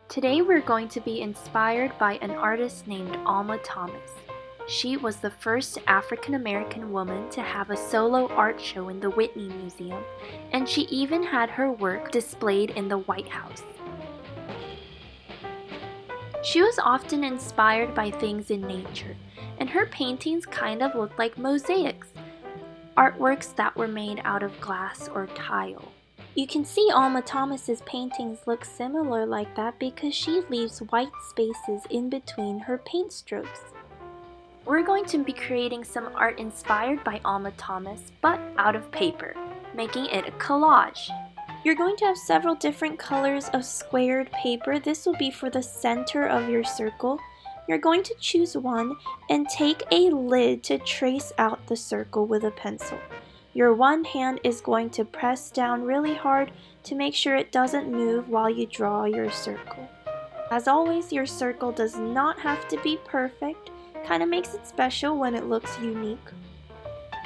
Today we're going to be inspired by an artist named Alma Thomas. She was the first African American woman to have a solo art show in the Whitney Museum, and she even had her work displayed in the White House. She was often inspired by things in nature, and her paintings kind of looked like mosaics, artworks that were made out of glass or tile. You can see Alma Thomas's paintings look similar like that because she leaves white spaces in between her paint strokes. We're going to be creating some art inspired by Alma Thomas, but out of paper, making it a collage. You're going to have several different colors of squared paper. This will be for the center of your circle. You're going to choose one and take a lid to trace out the circle with a pencil. Your one hand is going to press down really hard to make sure it doesn't move while you draw your circle. As always, your circle does not have to be perfect. Kind of makes it special when it looks unique.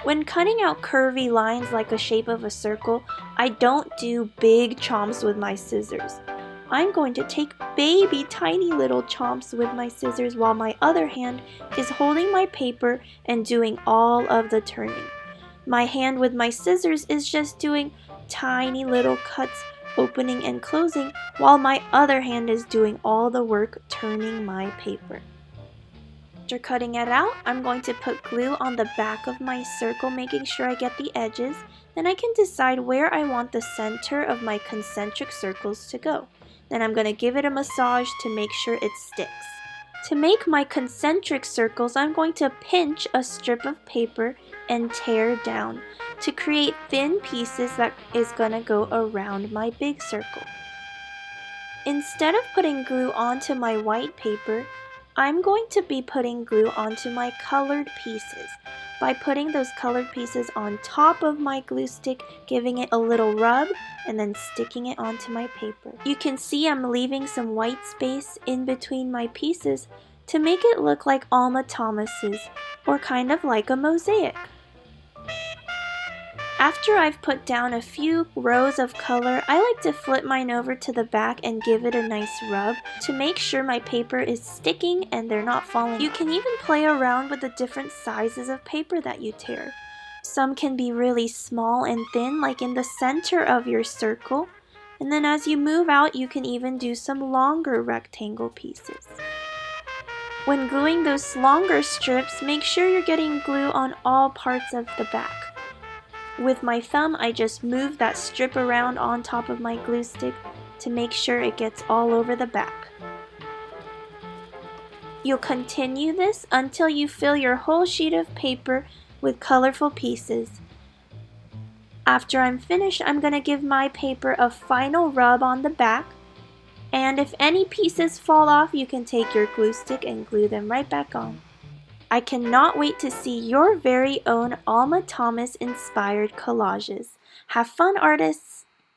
When cutting out curvy lines like the shape of a circle, I don't do big chomps with my scissors. I'm going to take baby tiny little chomps with my scissors while my other hand is holding my paper and doing all of the turning. My hand with my scissors is just doing tiny little cuts, opening and closing, while my other hand is doing all the work turning my paper. After cutting it out, I'm going to put glue on the back of my circle, making sure I get the edges. Then I can decide where I want the center of my concentric circles to go. Then I'm going to give it a massage to make sure it sticks. To make my concentric circles, I'm going to pinch a strip of paper and tear down to create thin pieces that is going to go around my big circle. Instead of putting glue onto my white paper, I'm going to be putting glue onto my colored pieces by putting those colored pieces on top of my glue stick, giving it a little rub, and then sticking it onto my paper. You can see I'm leaving some white space in between my pieces to make it look like Alma Thomas's, or kind of like a mosaic. After I've put down a few rows of color, I like to flip mine over to the back and give it a nice rub to make sure my paper is sticking and they're not falling. You can even play around with the different sizes of paper that you tear. Some can be really small and thin, like in the center of your circle, and then as you move out, you can even do some longer rectangle pieces. When gluing those longer strips, make sure you're getting glue on all parts of the back. With my thumb, I just move that strip around on top of my glue stick to make sure it gets all over the back. You'll continue this until you fill your whole sheet of paper with colorful pieces. After I'm finished, I'm going to give my paper a final rub on the back, and if any pieces fall off, you can take your glue stick and glue them right back on. I cannot wait to see your very own Alma Thomas inspired collages. Have fun, artists!